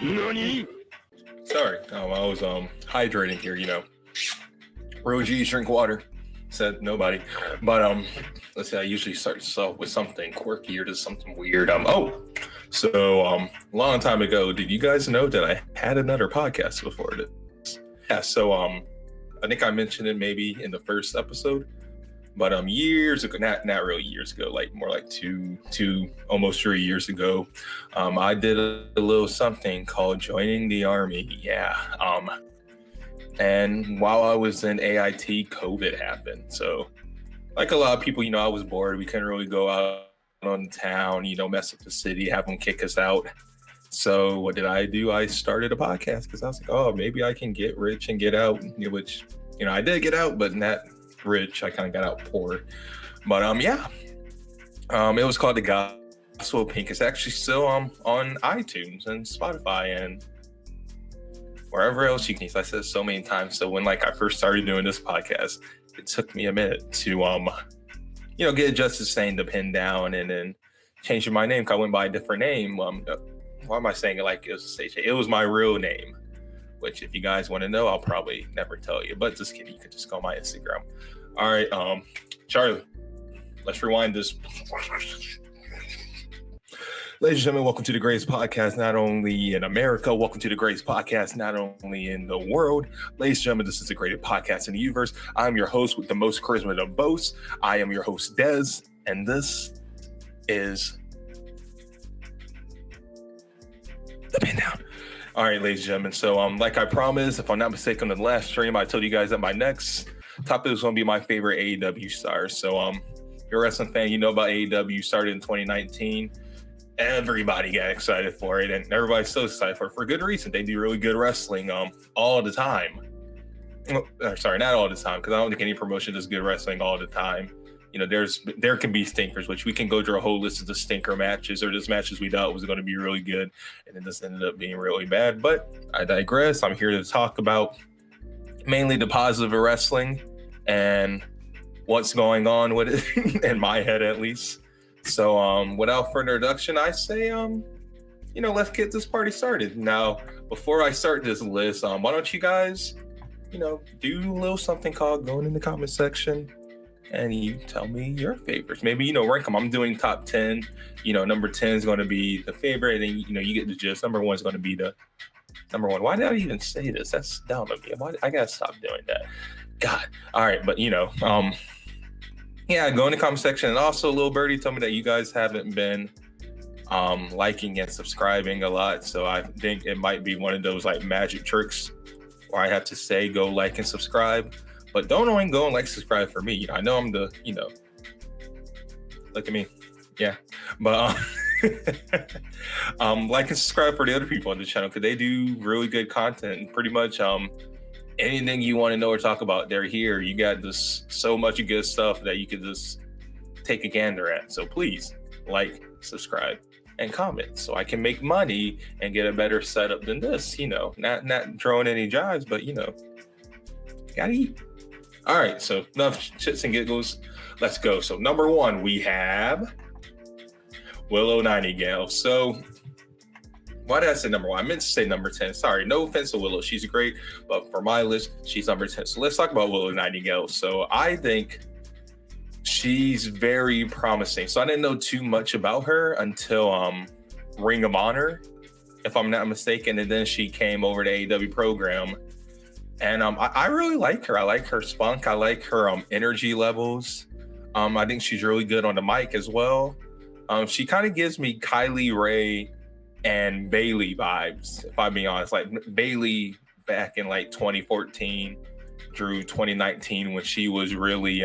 NANI? Sorry, I was hydrating here, Real G's drink water. Said nobody. But let's see, I usually start this off with something quirky or just something weird. Long time ago, did you guys know that I had another podcast before this? Yeah, so I think I mentioned it maybe in the first episode. But years ago, not really years ago, like more like two, almost 3 years ago, I did a little something called joining the army. Yeah. And while I was in AIT, COVID happened. So like a lot of people, I was bored. We couldn't really go out on town, mess up the city, have them kick us out. So what did I do? I started a podcast because I was like, oh, maybe I can get rich and get out, which, I did get out, but not rich. I kind of got out poor. But it was called The Gospel Pink. It's actually still on iTunes and Spotify and wherever else you can. I said so many times. So when I first started doing this podcast, it took me a minute to get adjusted to saying the Pin-Down and then changing my name because I went by a different name. Why am I saying it like it was a stage name? It was my real name, which if you guys want to know, I'll probably never tell you. But just kidding, you can just go on my Instagram. All right, Charlie, let's rewind this. Ladies and gentlemen, welcome to the greatest podcast, not only in America. Welcome to the greatest podcast, not only in the world. Ladies and gentlemen, this is the greatest podcast in the universe. I'm your host with the most charisma to boast. I am your host, Des, and this is the Pin-Down. All right, ladies and gentlemen. So, like I promised, if I'm not mistaken, on the last stream, I told you guys that my next topic was going to be my favorite AEW stars. So, if you're a wrestling fan, you know about AEW. Started in 2019. Everybody got excited for it, and everybody's so excited for good reason. They do really good wrestling all the time. Sorry, not all the time, because I don't think any promotion does good wrestling all the time. There can be stinkers, which we can go through a whole list of the stinker matches or just matches we thought was going to be really good, and then this ended up being really bad. But I digress. I'm here to talk about mainly the positive of wrestling and what's going on with it, in my head at least. So without further introduction, I say, let's get this party started. Now, before I start this list, why don't you guys, do a little something called going in the comment section and you tell me your favorites. Maybe, rank them. I'm doing top 10. Number 10 is going to be the favorite. And, you get the gist. Number 1 is going to be the number 1. Why did I even say this? That's dumb of me. I got to stop doing that. God. All right. But, yeah, go in the comment section. And also, Lil Birdie told me that you guys haven't been liking and subscribing a lot. So I think it might be one of those magic tricks where I have to say go like and subscribe. But don't only go and subscribe for me. I know I'm the, look at me. Yeah. But like and subscribe for the other people on the channel because they do really good content. And pretty much anything you want to know or talk about, they're here. You got this so much good stuff that you can just take a gander at. So please like, subscribe, and comment so I can make money and get a better setup than this. Not throwing any jobs, but gotta eat. All right, so enough shits and giggles. Let's go. So number 1, we have Willow Nightingale. So why did I say number 1? I meant to say number 10. Sorry, no offense to Willow. She's great, but for my list, she's number 10. So let's talk about Willow Nightingale. So I think she's very promising. So I didn't know too much about her until Ring of Honor, if I'm not mistaken. And then she came over to AEW program. And I really like her. I like her spunk. I like her energy levels. I think she's really good on the mic as well. She kind of gives me Kylie Ray and Bailey vibes, if I'm being honest. Like Bailey back in 2014 through 2019 when she was really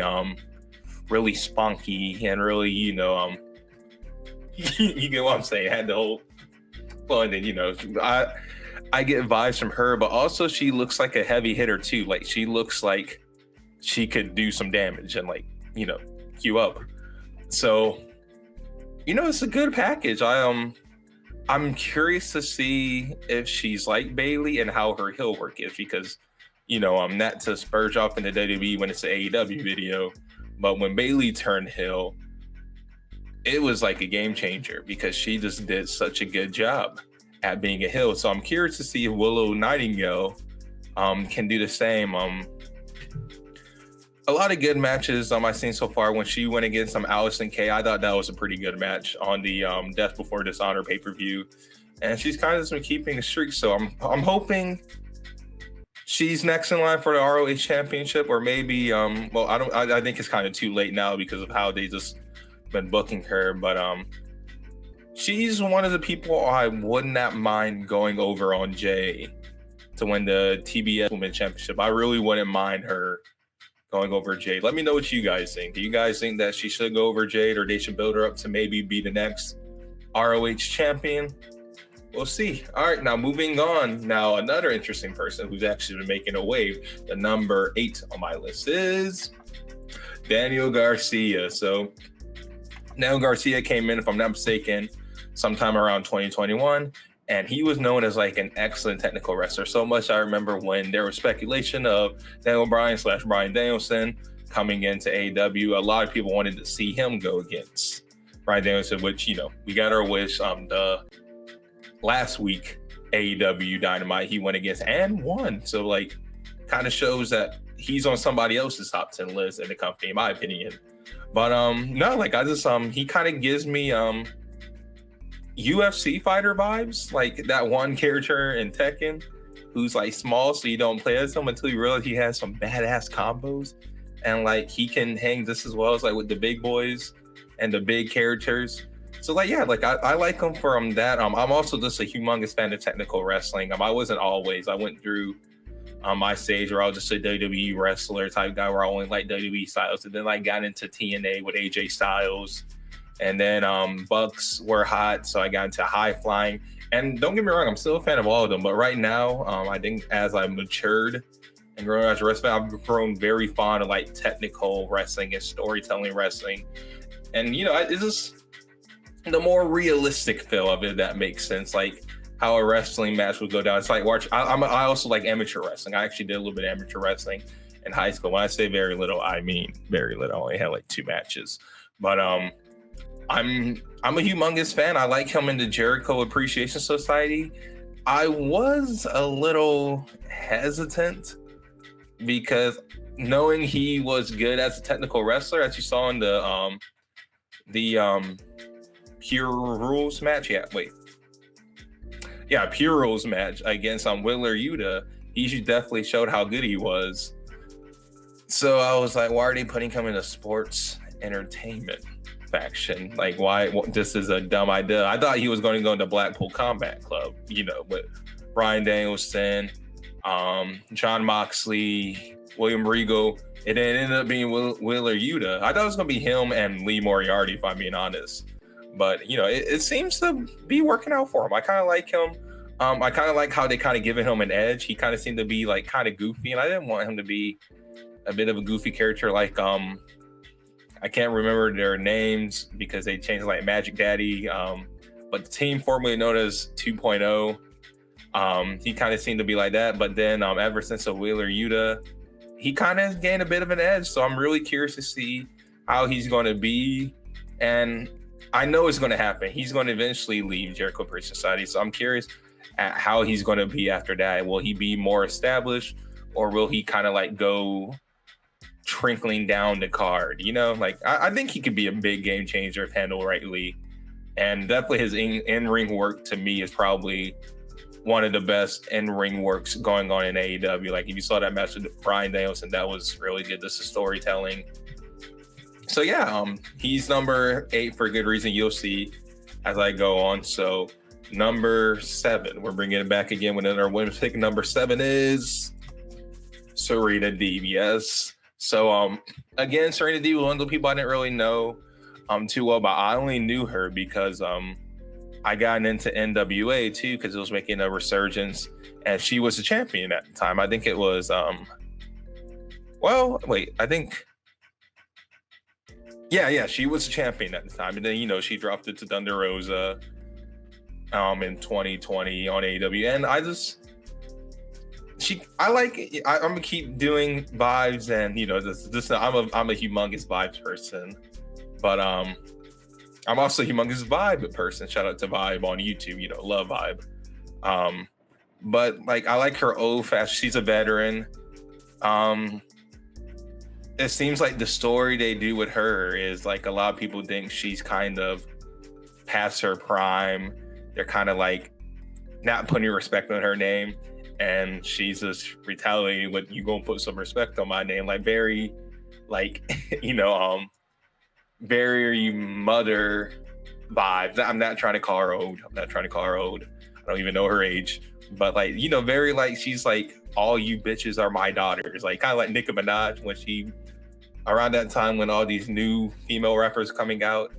really spunky and really, you get what I'm saying, had the whole fun. And I get vibes from her, but also she looks like a heavy hitter too. Like she looks like she could do some damage and queue up. So, it's a good package. I'm curious to see if she's like Bailey and how her heel work is because, I'm not to spurge off in the WWE when it's an AEW video, but when Bailey turned heel, it was like a game changer because she just did such a good job. at being a heel. So I'm curious to see if Willow Nightingale can do the same. A lot of good matches I've seen so far. When she went against Allison Kay, I thought that was a pretty good match on the Death Before Dishonor pay-per-view, and she's kind of just been keeping a streak. So I'm hoping she's next in line for the ROH Championship, or maybe I think it's kind of too late now because of how they just been booking her. But she's one of the people I would not mind going over on Jay to win the TBS Women's Championship. I really wouldn't mind her going over Jade. Let me know what you guys think. Do you guys think that she should go over Jade, or they should build her up to maybe be the next ROH champion? We'll see. All right, now moving on. Now, another interesting person who's actually been making a wave, the number 8 on my list, is Daniel Garcia. So Daniel Garcia came in, if I'm not mistaken, sometime around 2021. And he was known as like an excellent technical wrestler. So much I remember when there was speculation of Daniel Bryan / Bryan Danielson coming into AEW. A lot of people wanted to see him go against Bryan Danielson, which, you know, we got our wish. The last week AEW Dynamite, he went against and won. So like, kind of shows that he's on somebody else's top 10 list in the company, in my opinion. But no, like I just he kind of gives me UFC fighter vibes, like that one character in Tekken who's like small, so you don't play as him until you realize he has some badass combos, and like he can hang just as well as like with the big boys and the big characters. So like, yeah, like I like him from that. I'm also just a humongous fan of technical wrestling. I wasn't always. I went through my stage where I was just a WWE wrestler type guy where I only liked WWE styles, and then I got into TNA with AJ Styles. And then Bucks were hot, so I got into high flying. And don't get me wrong, I'm still a fan of all of them. But right now, I think as I matured and grown as a wrestler, I've grown very fond of like technical wrestling and storytelling wrestling. And, you know, it's just the more realistic feel of it, that makes sense. Like how a wrestling match would go down. It's like, I also like amateur wrestling. I actually did a little bit of amateur wrestling in high school. When I say very little, I mean very little. I only had like 2 matches. But I'm a humongous fan. I like him in the Jericho Appreciation Society. I was a little hesitant because knowing he was good as a technical wrestler, as you saw in the Pure Rules match. Pure Rules match against Wheeler Yuta. He definitely showed how good he was. So I was like, why are they putting him in a sports entertainment faction? Like, why? This is a dumb idea. I thought he was going to go into Blackpool Combat Club, you know, with Bryan Danielson, John Moxley, William Regal. It ended up being Wheeler Yuta. I thought it was going to be him and Lee Moriarty, if I'm being honest. But, you know, it seems to be working out for him. I kind of like him. I kind of like how they kind of given him an edge. He kind of seemed to be like kind of goofy, and I didn't want him to be a bit of a goofy character like I can't remember their names because they changed, like Magic Daddy, but the team formerly known as 2.0, he kind of seemed to be like that. But then ever since the Wheeler Yuta, he kind of gained a bit of an edge. So I'm really curious to see how he's going to be. And I know it's going to happen. He's going to eventually leave Jericho Appreciation Society. So I'm curious at how he's going to be after that. Will he be more established, or will he kind of like go trickling down the card? You know, like I think he could be a big game changer if handled rightly. And definitely his in-ring work to me is probably one of the best in-ring works going on in AEW. Like if you saw that match with Bryan Danielson, that was really good. This is storytelling. So yeah, he's number 8 for a good reason. You'll see as I go on. So number 7, we're bringing it back again with another women's pick. Number 7 is Serena Devious. So again, Serena Devious, one of the people I didn't really know too well, but I only knew her because I got into NWA too, because it was making a resurgence, and she was a champion at the time. I think it was she was a champion at the time, and then, you know, she dropped it to Thunder Rosa in 2020 on AEW, and I'm gonna keep doing vibes, and you know, I'm a humongous vibes person, but I'm also a humongous vibe person. Shout out to Vibe on YouTube, you know, love Vibe. But like I like her old fashioned. She's a veteran. It seems like the story they do with her is like a lot of people think she's kind of past her prime. They're kind of like not putting respect on her name, and she's just retaliating with, you gonna put some respect on my name, like very like very mother vibes. I'm not trying to call her old. I don't even know her age, but like, very like, she's like, all you bitches are my daughters, like kind of like Nicki Minaj when she, around that time when all these new female rappers coming out,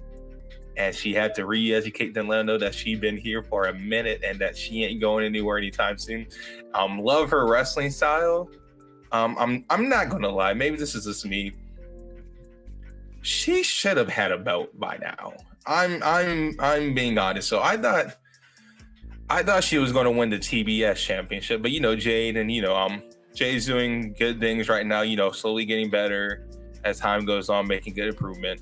and she had to re-educate them, let them know that she'd been here for a minute and that she ain't going anywhere anytime soon. Love her wrestling style. I'm not gonna lie, maybe this is just me. She should have had a belt by now. I'm being honest. So I thought she was gonna win the TBS championship, but Jade, and Jade's doing good things right now, slowly getting better as time goes on, making good improvement.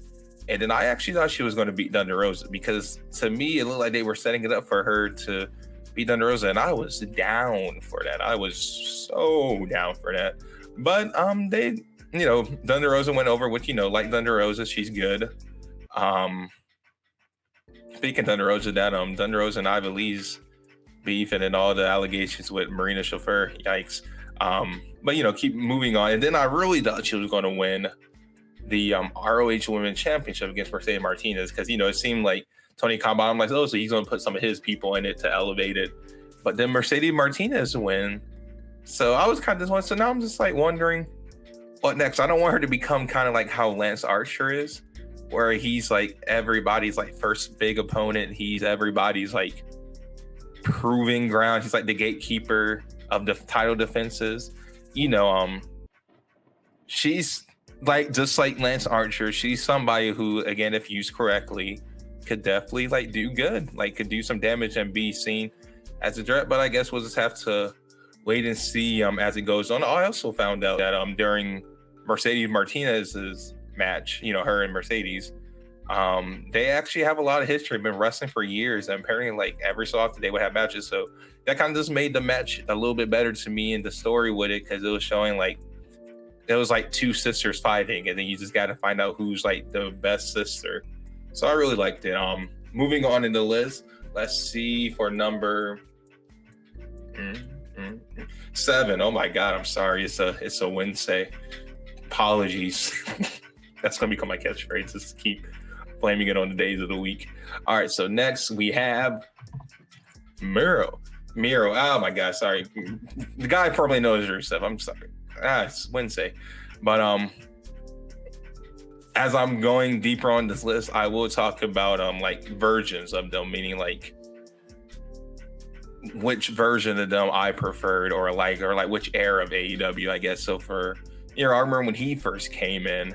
And then I actually thought she was going to beat Thunder Rosa, because to me, it looked like they were setting it up for her to beat Thunder Rosa. And I was down for that. I was so down for that. But they, Thunder Rosa went over, which, like Thunder Rosa, she's good. Speaking of Thunder Rosa, that Thunder Rosa and Ivy Lee's beef and then all the allegations with Marina Chauffeur, yikes. But, keep moving on. And then I really thought she was going to win the ROH Women's Championship against Mercedes Martinez, because it seemed like Tony Khan, I'm like, so he's going to put some of his people in it to elevate it, but then Mercedes Martinez win. So I was kind of disappointed. So now I'm just like wondering what next. I don't want her to become kind of like how Lance Archer is, where he's like everybody's like first big opponent. He's everybody's like proving ground. He's like the gatekeeper of the title defenses. She's like, just like Lance Archer, she's somebody who, again, if used correctly, could definitely like do good, like could do some damage and be seen as a threat. But I guess we'll just have to wait and see as it goes on. I also found out that during Mercedes Martinez's match, her and Mercedes, they actually have a lot of history, been wrestling for years, and apparently like every so often they would have matches. So that kind of just made the match a little bit better to me, and the story with it, because it was showing like it was like two sisters fighting, and then you just got to find out who's like the best sister. So I really liked it. Moving on in the list, let's see for number 7. Oh my God, I'm sorry. It's a Wednesday. Apologies. That's gonna become my catchphrase. Just keep blaming it on the days of the week. All right. So next we have Mero. Oh my God, sorry. The guy formerly knows Rusev. I'm sorry. It's Wednesday. But as I'm going deeper on this list, I will talk about like versions of them, meaning like which version of them I preferred, or like which era of AEW, I guess. So for I remember when he first came in,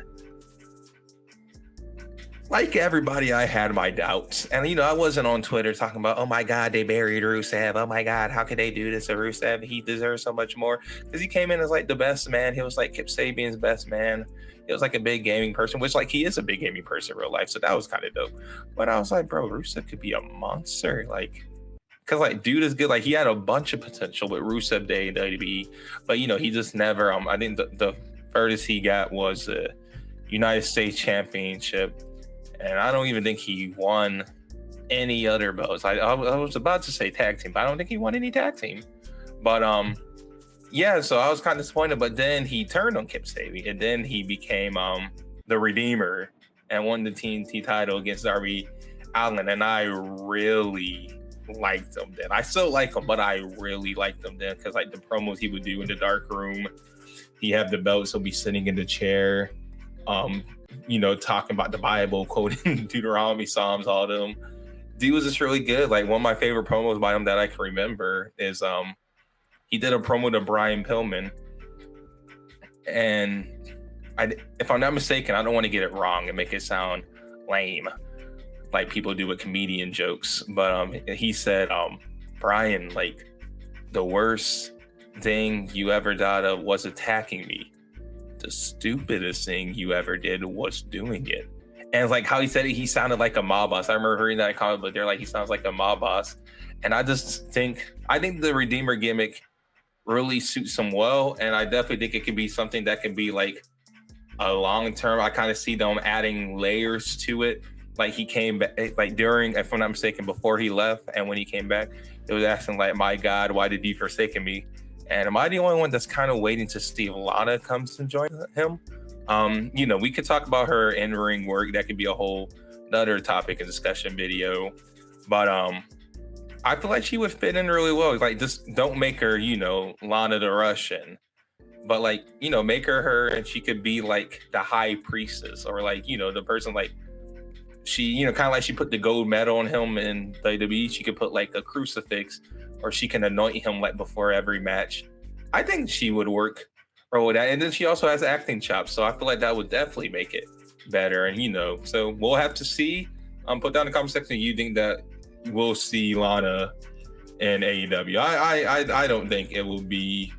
like everybody, I had my doubts. And, I wasn't on Twitter talking about, oh my God, they buried Rusev. Oh my God, how could they do this to Rusev? He deserves so much more. Because he came in as like the best man. He was like Kip Sabian's best man. He was like a big gaming person, which like he is a big gaming person in real life. So that was kind of dope. But I was like, bro, Rusev could be a monster. Like, because like dude is good. Like he had a bunch of potential with Rusev Day and WWE. But, he just never, I think the furthest he got was the United States Championship. And I don't even think he won any other belts. I was about to say tag team, but I don't think he won any tag team. But yeah, so I was kind of disappointed. But then he turned on Kip Sabian, and then he became the Redeemer and won the TNT title against Darby Allin. And I really liked him then. I still like him, but I really liked him then, because like the promos he would do in the dark room, he have the belts, he'll be sitting in the chair, talking about the Bible, quoting Deuteronomy, Psalms, all of them. Dude was just really good. Like one of my favorite promos by him that I can remember is he did a promo to Brian Pillman, and if I'm not mistaken, I don't want to get it wrong and make it sound lame like people do with comedian jokes, but he said, Brian, like the worst thing you ever thought of was attacking me. The stupidest thing you ever did was doing it. And like how he said it, he sounded like a mob boss. I remember hearing that comment, but they're like, he sounds like a mob boss. And I think the Redeemer gimmick really suits him well. And I definitely think it could be something that could be like a long term. I kind of see them adding layers to it. Like he came back, like during, if I'm not mistaken, before he left, and when he came back, it was asking like, "My God, why did you forsaken me?" And am I the only one that's kind of waiting to see if Lana comes to join him? We could talk about her in-ring work. That could be a whole another topic and discussion video. But I feel like she would fit in really well. Like, just don't make her, Lana the Russian, but like, make her, and she could be like the high priestess, or like, the person like she, kind of like she put the gold medal on him in WWE. She could put like a crucifix, or she can anoint him like before every match. I think she would work with that. And then she also has acting chops, so I feel like that would definitely make it better. And so we'll have to see. Put down in the comment section, you think that we'll see Lana in AEW? I don't think it will be.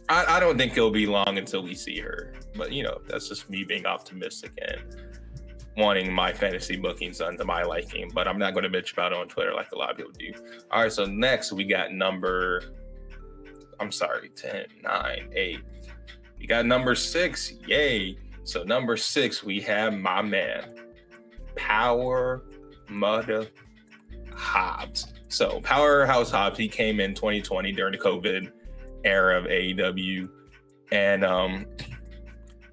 I don't think it'll be long until we see her. But that's just me being optimistic and wanting my fantasy bookings done to my liking. But I'm not going to bitch about it on Twitter like a lot of people do. All right, so next we got 10, 9, 8. We got number 6. Yay. So number 6, we have my man, Power Mother Hobbs. So Powerhouse Hobbs, he came in 2020 during the COVID era of AEW, and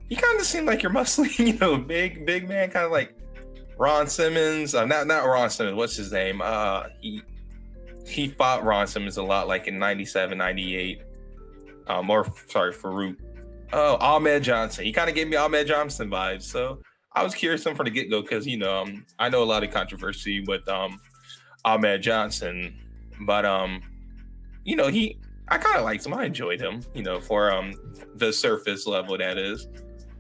he kind of seemed like your muscly, big man, kind of like Ron Simmons. Not Ron Simmons. What's his name? He fought Ron Simmons a lot, like in 97, 98. Farouk. Oh, Ahmed Johnson. He kind of gave me Ahmed Johnson vibes. So I was curious from the get go because I know a lot of controversy with Ahmed Johnson, but I kind of liked him. I enjoyed him, for the surface level, that is.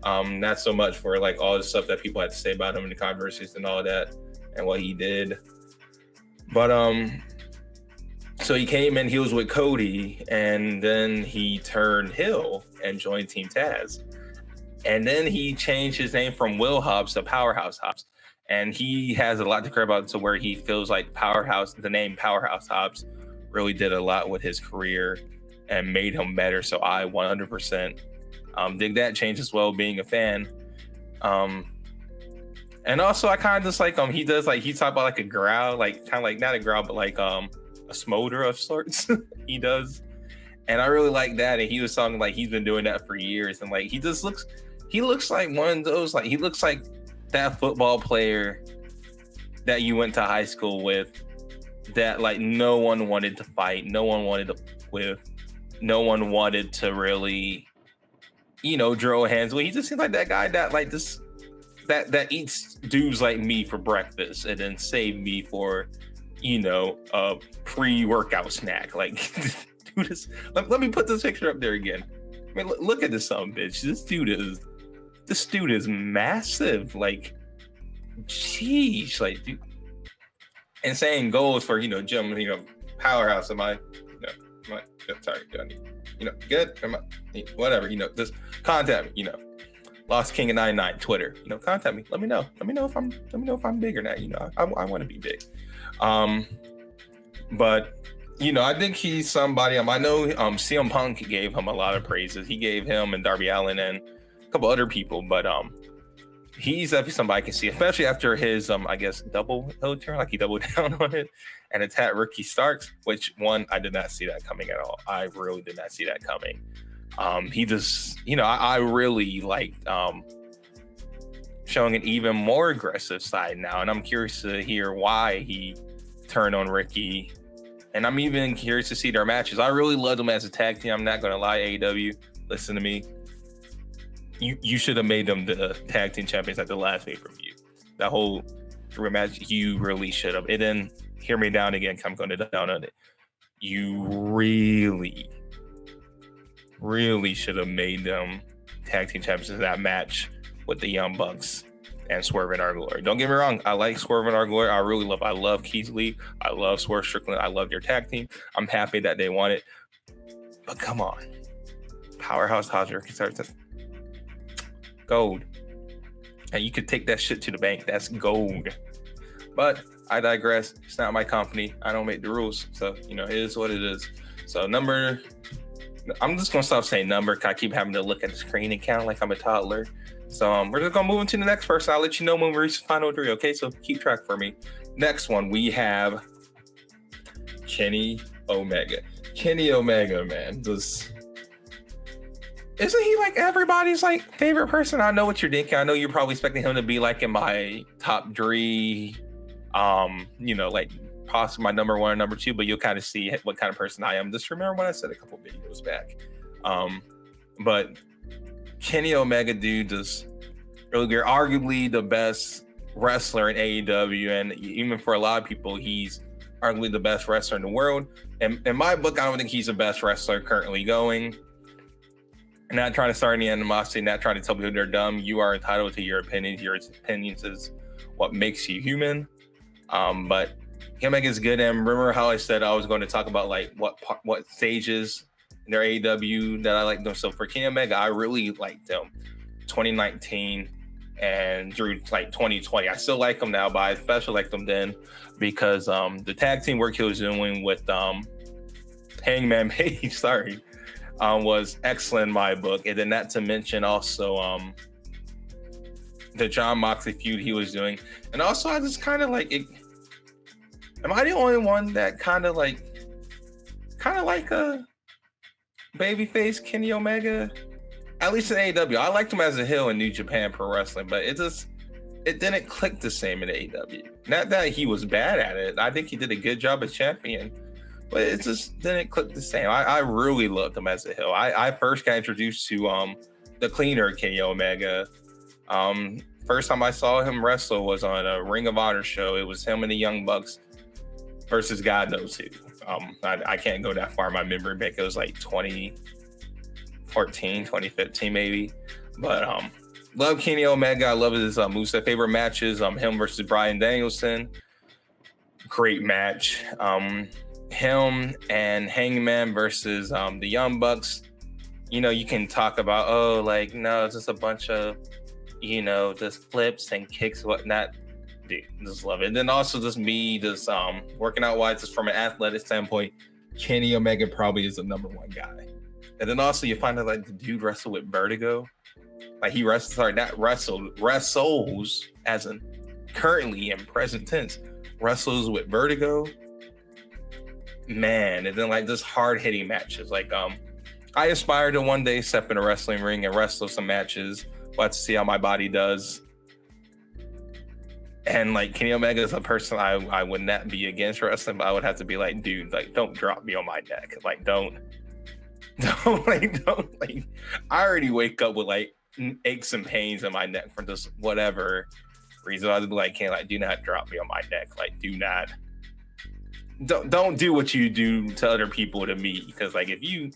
Not so much for like all the stuff that people had to say about him in the controversies and all that and what he did. But so he came in, he was with Cody, and then he turned heel and joined Team Taz. And then he changed his name from Will Hobbs to Powerhouse Hobbs. And he has a lot to care about, to where he feels like the name Powerhouse Hobbs really did a lot with his career and made him better. So I 100% dig that change as well, being a fan. And also I kind of just like he does, like he talked about like a growl, like kind of like not a growl, but like a smolder of sorts. He does. And I really like that. And he was talking like he's been doing that for years. And like he looks like one of those, like he looks like that football player that you went to high school with, that like no one wanted to fight, no one wanted to with, no one wanted to really, drill hands with. He just seems like that guy that like this that eats dudes like me for breakfast and then save me for, a pre-workout snack. Like, dude is, let me put this picture up there again. I mean, look at this son of a bitch. This dude is massive. Like, jeez, like, dude. Insane goals for, gym, powerhouse. Sorry, good. Whatever, just contact me, Lost King of 99 Twitter, contact me. Let me know if I'm big or not. I want to be big. But I think he's somebody. I know CM Punk gave him a lot of praises. He gave him and Darby Allin and a couple other people, but he's definitely somebody I can see, especially after his I guess double heel turn, like he doubled down on it and attacked Ricky Starks, which one I did not see that coming at all. I really did not see that coming. He just, I really liked showing an even more aggressive side now, and I'm curious to hear why he turned on Ricky. And I'm even curious to see their matches. I really loved them as a tag team. I'm not going to lie, AEW, listen to me. You should have made them the tag team champions at the last pay-per-view. That whole match, you really should have. And then hear me down again, I'm going to down on it. You really should have made them tag team champions in that match with the Young Bucks and Swerve in Our Glory. Don't get me wrong, I like Swerve in Our Glory. I love Keith Lee. I love Swerve Strickland. I love their tag team. I'm happy that they won it. But come on. Powerhouse Hobbs, Ricky Starks, gold. and you could take that shit to the bank. That's gold. But I digress. It's not my company. I don't make the rules. So, it is what it is. So I'm just going to stop saying number because I keep having to look at the screen and count like I'm a toddler. So we're just going to move into the next person. I'll let you know when we reach the final 3, okay? So keep track for me. Next one, we have Kenny Omega. Kenny Omega, man. Isn't he like everybody's like favorite person? I know what you're thinking. I know you're probably expecting him to be like in my top 3, like possibly my number 1 or number 2, but you'll kind of see what kind of person I am. Just remember when I said a couple videos back. But Kenny Omega, dude, just really good. Arguably the best wrestler in AEW, and even for a lot of people, he's arguably the best wrestler in the world. And in my book, I don't think he's the best wrestler currently going. Not trying to start any animosity, not trying to tell people they're dumb. You are entitled to your opinions. Your opinions is what makes you human. But Kenny Omega is good. And remember how I said I was going to talk about like what stages in their AEW that I like them. So for Kenny Omega, I really liked them 2019 and through like 2020. I still like them now, but I especially liked them then because the tag team work he was doing with Hangman Page, was excellent in my book. And then not to mention also the John Moxley feud he was doing. And also I just kind of like it. Am I the only one that kind of like a babyface Kenny Omega? At least in AEW. I liked him as a heel in New Japan Pro Wrestling, but it didn't click the same in AEW. Not that he was bad at it. I think he did a good job as champion, but it just didn't click the same. I really loved him as a heel. I first got introduced to the cleaner Kenny Omega. First time I saw him wrestle was on a Ring of Honor show. It was him and the Young Bucks versus God knows who. I can't go that far in my memory back. It was like 2014, 2015 maybe. But love Kenny Omega. I love his moveset. Favorite matches, him versus Bryan Danielson. Great match. Him and Hangman versus the Young Bucks. You can talk about, no, it's just a bunch of, just flips and kicks, whatnot. Dude, just love it. And then also just me, working out wise, just from an athletic standpoint, Kenny Omega probably is the number 1 guy. And then also you find out like the dude wrestled with Vertigo. Like he wrestles as in currently in present tense, wrestles with Vertigo. Man, and then like just hard hitting matches. Like I aspire to one day step in a wrestling ring and wrestle some matches. We'll have to see how my body does. And like Kenny Omega is a person I would not be against wrestling, but I would have to be like, dude, like don't drop me on my neck. Like don't I already wake up with like aches and pains in my neck from just whatever reason. I'd be like, do not drop me on my neck. Like don't do what you do to other people to me. Because like if you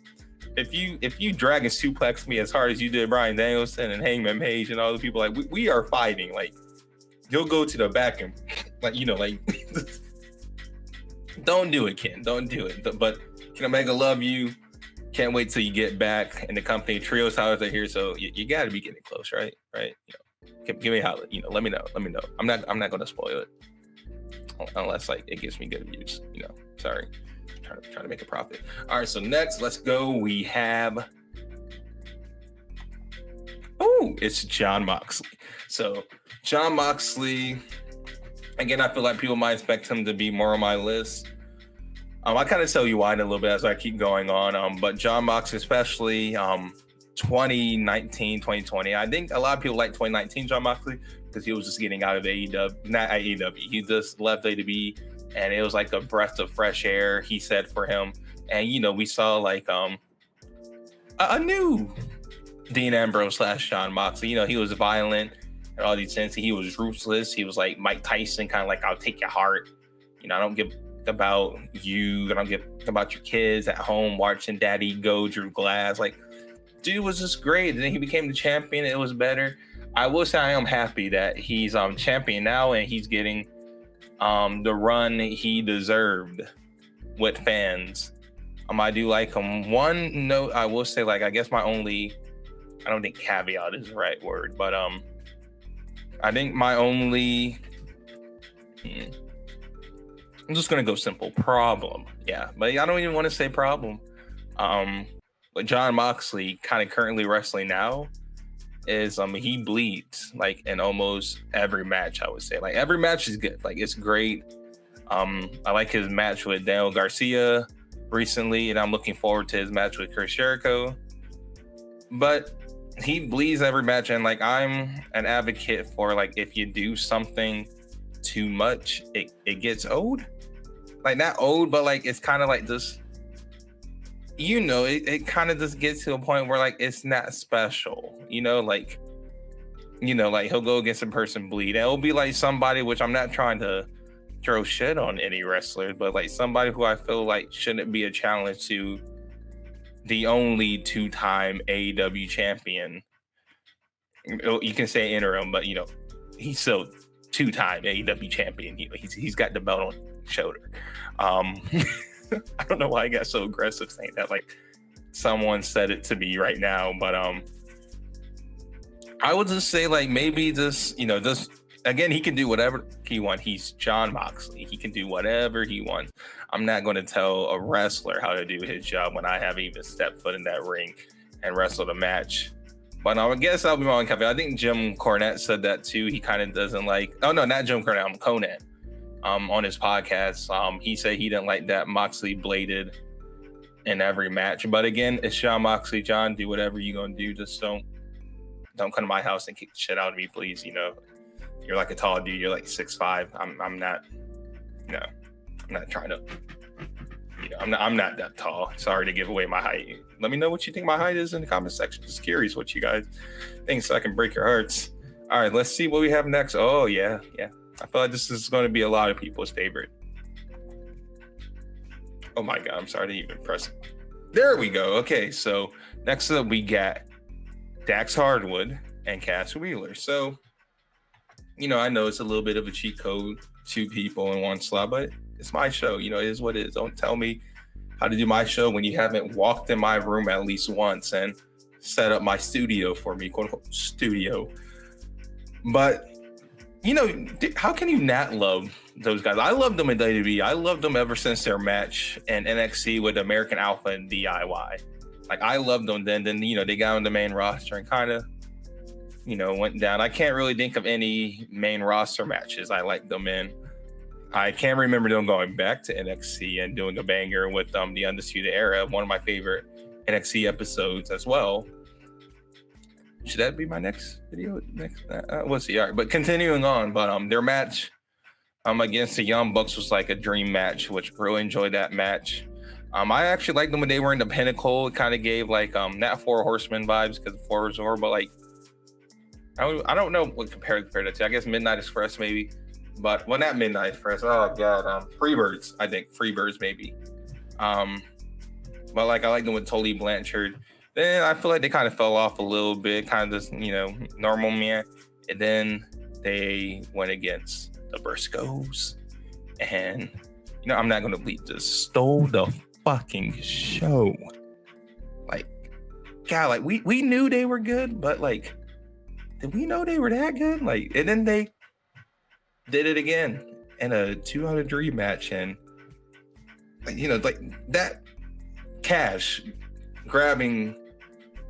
drag and suplex me as hard as you did Bryan Danielson and Hangman Page and all the people, like we are fighting. Like you'll go to the back and don't do it, Ken. Don't do it. But Kenny Omega, love you. Can't wait till you get back in the company. Trios hours are here, so you got to be getting close, right? Right? Give me a holler. Let me know. I'm not going to spoil it unless like it gives me good views. Sorry, trying to make a profit. All right, so next, let's go. We have it's Jon Moxley. So Jon Moxley, again, I feel like people might expect him to be more on my list. I kind of tell you why in a little bit as I keep going on. But Jon Moxley, especially 2019, 2020. I think a lot of people like 2019 Jon Moxley because he was just getting out of AEW, not AEW. He just left AEW, and it was like a breath of fresh air, he said, for him. And, we saw like a new Dean Ambrose / Jon Moxley. He was violent and all these things. He was ruthless. He was like Mike Tyson, kind of like, I'll take your heart. I don't give about you. I don't give about your kids at home watching daddy go through glass. Like, dude was just great. And then he became the champion. It was better. I will say I am happy that he's champion now and he's getting the run he deserved with fans. I do like him. One note I will say, like, I guess my only, I don't think caveat is the right word, but I think my only, I'm just gonna go simple problem. Yeah, but I don't even want to say problem. What John Moxley kind of currently wrestling now is he bleeds like in almost every match. I would say like every match is good. Like it's great. I like his match with Daniel Garcia recently, and I'm looking forward to his match with Chris Jericho. But he bleeds every match, and like I'm an advocate for like if you do something too much, it gets old. Like not old, but like it's kind of like this. It kind of just gets to a point where like it's not special. Like he'll go against a person bleed, and it'll be like somebody, which I'm not trying to throw shit on any wrestler, but like somebody who I feel like shouldn't be a challenge to the only 2-time AEW champion. You can say interim, but he's still 2-time AEW champion. He's got the belt on his shoulder. I don't know why I got so aggressive saying that. Like someone said it to me right now, but I would just say like maybe just again, he can do whatever he wants. He's John Moxley. He can do whatever he wants. I'm not going to tell a wrestler how to do his job when I haven't even stepped foot in that ring and wrestled a match. But I guess I'll be wrong, Kevin. I think Jim Cornette said that too. He kind of doesn't like. Oh no, not Jim Cornette. Conan. On his podcast, he said he didn't like that Moxley bladed in every match. But again, it's John Moxley. John, do whatever you're gonna do. Just don't come to my house and kick the shit out of me, please. You're like a tall dude. You're like 6'5". I'm not. I'm not trying to. I'm not that tall. Sorry to give away my height. Let me know what you think my height is in the comment section. Just curious what you guys think, so I can break your hearts. All right, let's see what we have next. Oh yeah. I feel like this is going to be a lot of people's favorite. Oh my God, I'm sorry to even press it. There we go. Okay, so next up we got Dax Hardwood and Cass Wheeler. So, I know it's a little bit of a cheat code, 2 people in 1 slot, but it's my show. It is what it is. Don't tell me how to do my show when you haven't walked in my room at least once and set up my studio for me, quote unquote studio. But how can you not love those guys? I love them in WWE. I loved them ever since their match in NXT with American Alpha and DIY. Like I loved them then. Then they got on the main roster and kind of went down. I can't really think of any main roster matches I liked them in. I can't remember them going back to NXT and doing a banger with the Undisputed Era, one of my favorite NXT episodes as well. Should that be my next video? We'll see. All right, but continuing on, but their match against the Young Bucks was like a dream match, which really enjoyed that match. I actually liked them when they were in the Pinnacle. It kind of gave like not 4 Horsemen vibes because 4 was over, but like I don't know what compared it to. I guess Midnight Express maybe, but well, not Midnight Express. Oh God, Freebirds. I think Freebirds maybe. But like I liked them with Tully Blanchard. Then I feel like they kind of fell off a little bit, kind of just, normal man. And then they went against the Briscoes. And, I'm not going to bleep this. Stole the fucking show. Like, God, like, we knew they were good, but, like, did we know they were that good? Like, and then they did it again in a 2-on-3 match. And, like, that Cash grabbing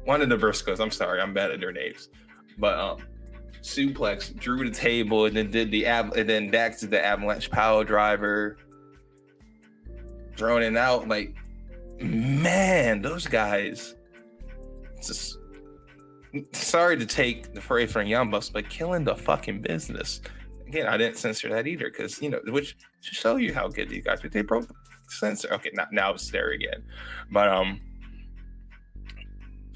one of the Briscoes, I'm sorry, I'm bad at their names, but suplex, drew the table, and then and then Dax did the avalanche power driver, throwing it out. Like, man, those guys, just sorry to take the phrase from Young Bucks, but killing the fucking business. Again, I didn't censor that either because which should show you how good these guys are. They broke the censor. Okay, now it's there again, but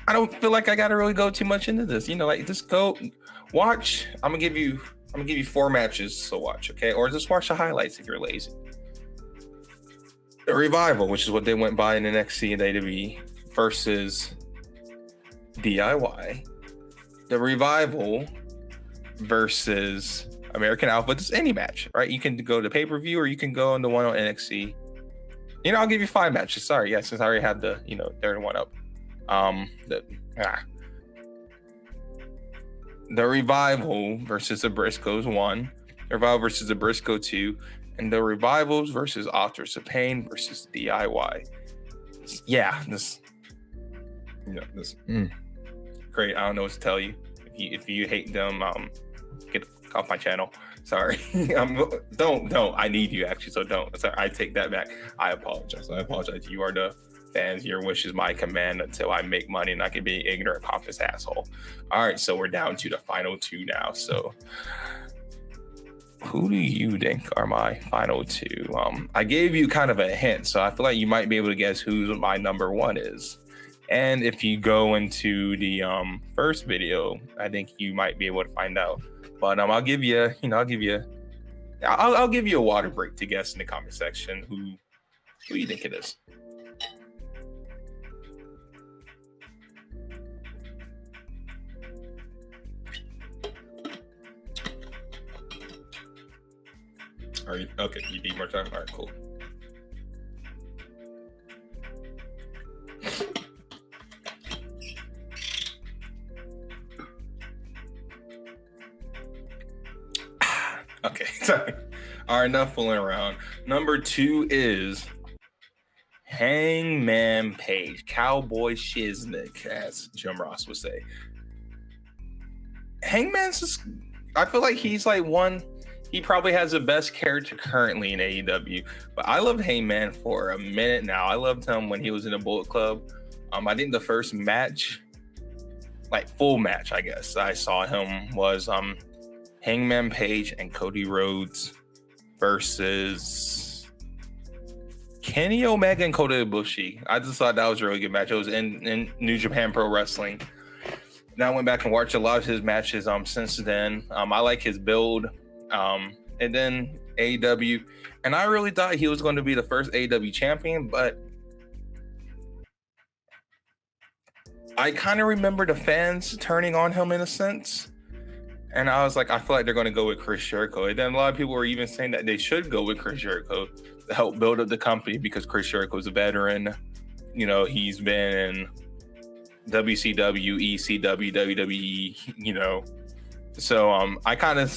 I don't feel like I gotta really go too much into this. Like just go watch. I'm gonna give you 4 matches to watch, okay? Or just watch the highlights if you're lazy. The Revival, which is what they went by in NXT and WWE, versus DIY. The Revival versus American Alpha. Just any match, right? You can go to pay-per-view or you can go on the one on NXT. I'll give you 5 matches. Sorry, since I already have the third one up. The Revival versus the Briscoes 1, the Revival versus the Briscoe 2, and the Revivals versus Authors of Pain versus DIY. Yeah, this great. I don't know what to tell you. If you hate them, get off my channel. Sorry. Don't. I need you actually, so don't. Sorry, I take that back. I apologize. You are the fans. Your wish is my command until I make money and I can be ignorant, pompous asshole. All right, so we're down to the final two now. So who do you think are my final two? I gave you kind of a hint, so I feel like you might be able to guess who my number one is. And if you go into the first video, I think you might be able to find out. But I'll give you a water break to guess in the comment section who you think it is. Are you okay? You need more time? All right, cool. Okay, sorry. All right, enough fooling around. Number two is Hangman Page, Cowboy Shiznick, as Jim Ross would say. Hangman's just, I feel like he's like he probably has the best character currently in AEW. But I loved Hangman for a minute now. I loved him when he was in the Bullet Club. I think the first match, like full match, I guess, I saw him was Hangman Page and Cody Rhodes versus Kenny Omega and Kota Ibushi. I just thought that was a really good match. It was in New Japan Pro Wrestling. And I went back and watched a lot of his matches since then. I like his build. And then AEW. And I really thought he was going to be the first AEW champion, but I kind of remember the fans turning on him in a sense. And I was like, I feel like they're going to go with Chris Jericho. And then a lot of people were even saying that they should go with Chris Jericho to help build up the company because Chris Jericho is a veteran. You know, he's been in WCW, ECW, WWE, you know. So I kind of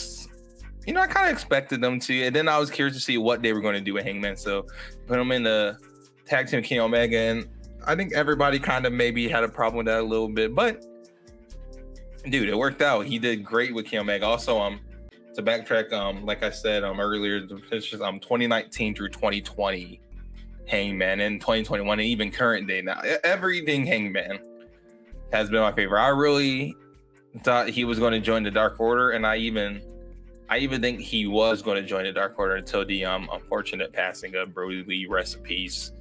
expected them to. And then I was curious to see what they were going to do with Hangman. So put him in the tag team Kenny Omega. And I think everybody kind of maybe had a problem with that a little bit. But dude, it worked out. He did great with Kenny Omega. Also, to backtrack, like I said earlier, the pictures 2019 through 2020 Hangman and 2021 and even current day now. Everything Hangman has been my favorite. I really thought he was going to join the Dark Order, and I even think he was going to join the Dark Order until the unfortunate passing of Brody Lee. Rest in peace.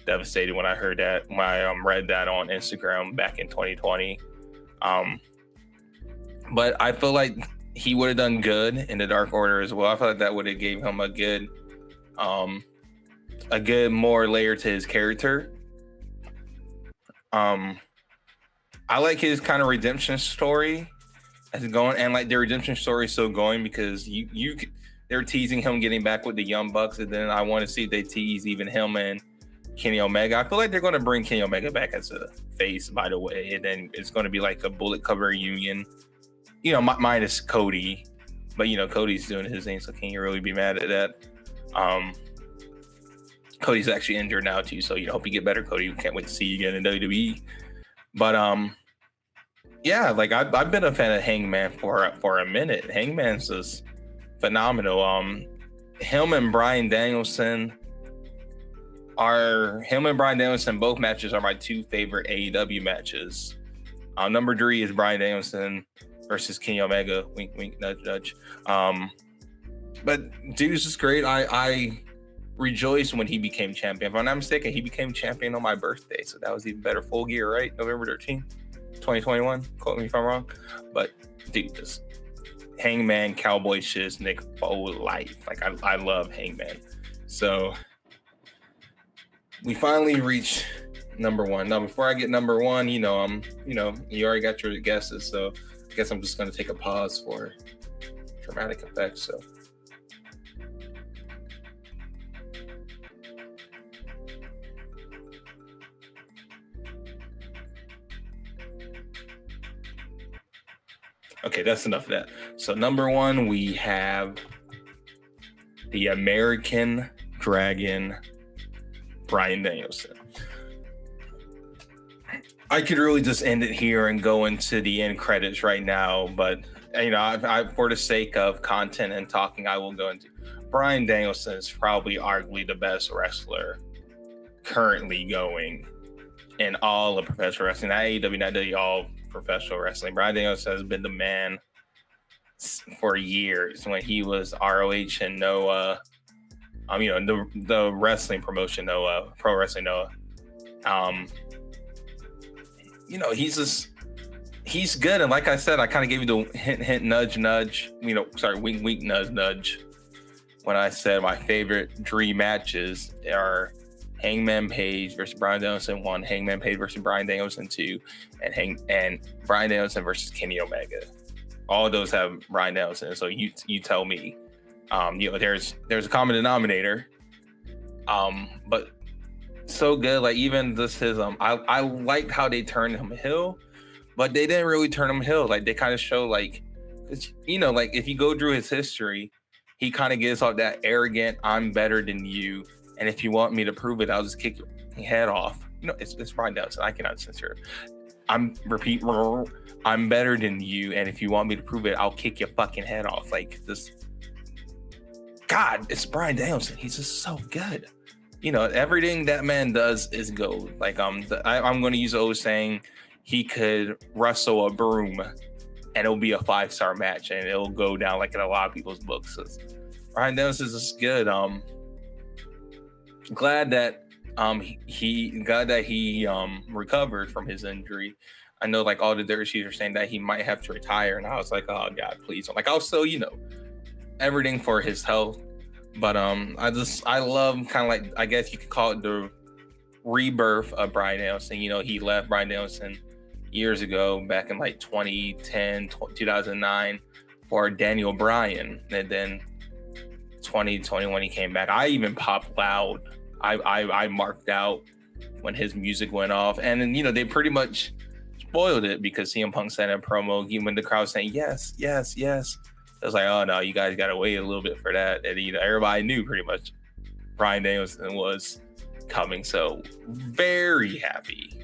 Devastated when I heard that. When I read that on Instagram back in 2020. But I feel like he would have done good in the Dark Order as well. I feel like that would have gave him a good more layer to his character. I like his kind of redemption story as going, and like the redemption story is still going because they're teasing him getting back with the Young Bucks, and then I want to see if they tease even him and Kenny Omega. I feel like they're going to bring Kenny Omega back as a face, by the way, and then it's going to be like a Bullet Club reunion. You know, minus Cody, but you know, Cody's doing his thing, so can you really be mad at that? Cody's actually injured now too, so hope you get better, Cody. Can't wait to see you again in WWE. But yeah, like I've been a fan of Hangman for a minute. Hangman's just phenomenal. Him and Bryan Danielson, both matches are my two favorite AEW matches. Number 3 is Bryan Danielson versus Kenny Omega. Wink, wink, nudge, nudge. But dude's just great. I rejoiced when he became champion. If I'm not mistaken, he became champion on my birthday, so that was even better. Full Gear, right? November 13th, 2021. Quote me if I'm wrong. But dude, just Hangman, Cowboy Shiznick for life. Like I love Hangman. So we finally reached number 1. Now, before I get number 1, you already got your guesses, so I guess I'm just going to take a pause for dramatic effect. So Okay, that's enough of that. So number one, we have the American Dragon, Bryan Danielson. I could really just end it here and go into the end credits right now, but I for the sake of content and talking, I will go into Bryan Danielson is probably arguably the best wrestler currently going in all of professional wrestling, not AEW, not WWE, all professional wrestling. Bryan Danielson has been the man for years when he was ROH and Noah. The wrestling promotion Noah, Pro Wrestling Noah. He's good, and like I said, I kind of gave you the hint, nudge, wink, nudge. When I said my favorite dream matches are Hangman Page versus Bryan Danielson 1, Hangman Page versus Bryan Danielson 2, and Bryan Danielson versus Kenny Omega. All of those have Bryan Danielson. So you tell me, there's a common denominator, but so good. Like even this his I liked how they turned him heel, but they didn't really turn him heel. Like they kind of show like if you go through his history, he kind of gives off that arrogant, I'm better than you. And if you want me to prove it, I'll just kick your head off. It's Bryan Danielson. I cannot censor it. I'm better than you. And if you want me to prove it, I'll kick your fucking head off. Like this. God, it's Bryan Danielson. He's just so good. Everything that man does is gold. Like I'm going to use the old saying, he could wrestle a broom and it'll be a 5-star match and it'll go down like in a lot of people's books. So Bryan Danielson is just good. Glad that he recovered from his injury. I know like all the dirt sheets are saying that he might have to retire, and I was like, oh God, please. I'm like, I'll still everything for his health. But I love kind of like, I guess you could call it the rebirth of Bryan Danielson. He left Bryan Danielson years ago, back in like 2010, 2009 for Daniel Bryan. And then 2021 he came back. I even popped loud. I marked out when his music went off. And then, they pretty much spoiled it because CM Punk said in a promo, when the crowd saying yes, yes, yes. I was like, oh no, you guys got to wait a little bit for that. And everybody knew pretty much Bryan Danielson was coming. So very happy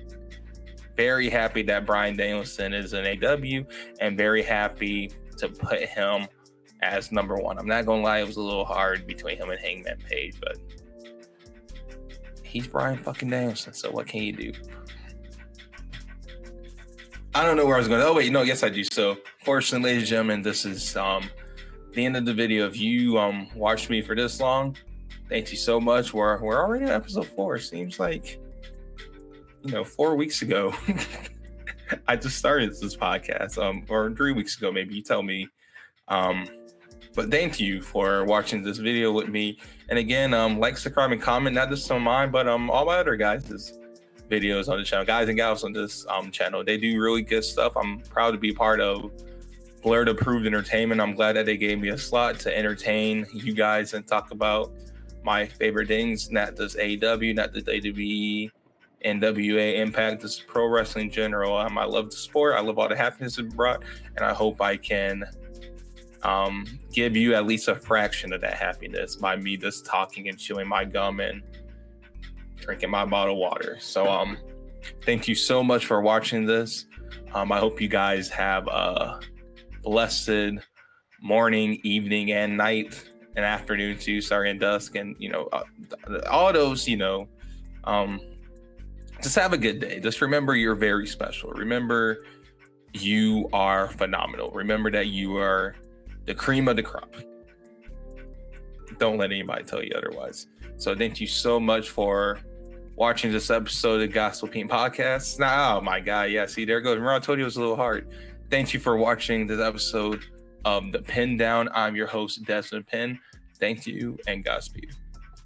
that Bryan Danielson is in AEW, and very happy to put him as number one. I'm not gonna lie, it was a little hard between him and Hangman Page, but he's Bryan fucking Danielson. So what can you do? I don't know where I was going. Oh wait, no, yes I do. So, fortunately, ladies and gentlemen, this is the end of the video. If you watched me for this long, thank you so much. We're already at episode 4. Seems like 4 weeks ago I just started this podcast, or 3 weeks ago, maybe. You tell me. But thank you for watching this video with me. And again, like, subscribe, and comment. Not just on mine, but all my other guys' videos on the channel, guys and gals on this channel. They do really good stuff. I'm proud to be part of Blurred Approved Entertainment. I'm glad that they gave me a slot to entertain you guys and talk about my favorite things, not just AEW, not just WWE, NWA, Impact, just pro wrestling in general. I love the sport. I love all the happiness it brought, and I hope I can give you at least a fraction of that happiness by me just talking and chewing my gum and drinking my bottled water. So thank you so much for watching this. I hope you guys have a blessed morning, evening, and night, and afternoon too, sorry, and dusk, and all those, just have a good day. Just remember you're very special. Remember you are phenomenal. Remember that you are the cream of the crop. Don't let anybody tell you otherwise. So thank you so much for watching this episode of the Gospel Peen Podcast. Now, oh my God, yeah, see, there it goes. Remember I told you it was a little hard. Thank you for watching this episode of the Pin-Down. I'm your host, Desmond Pin. Thank you, and Godspeed.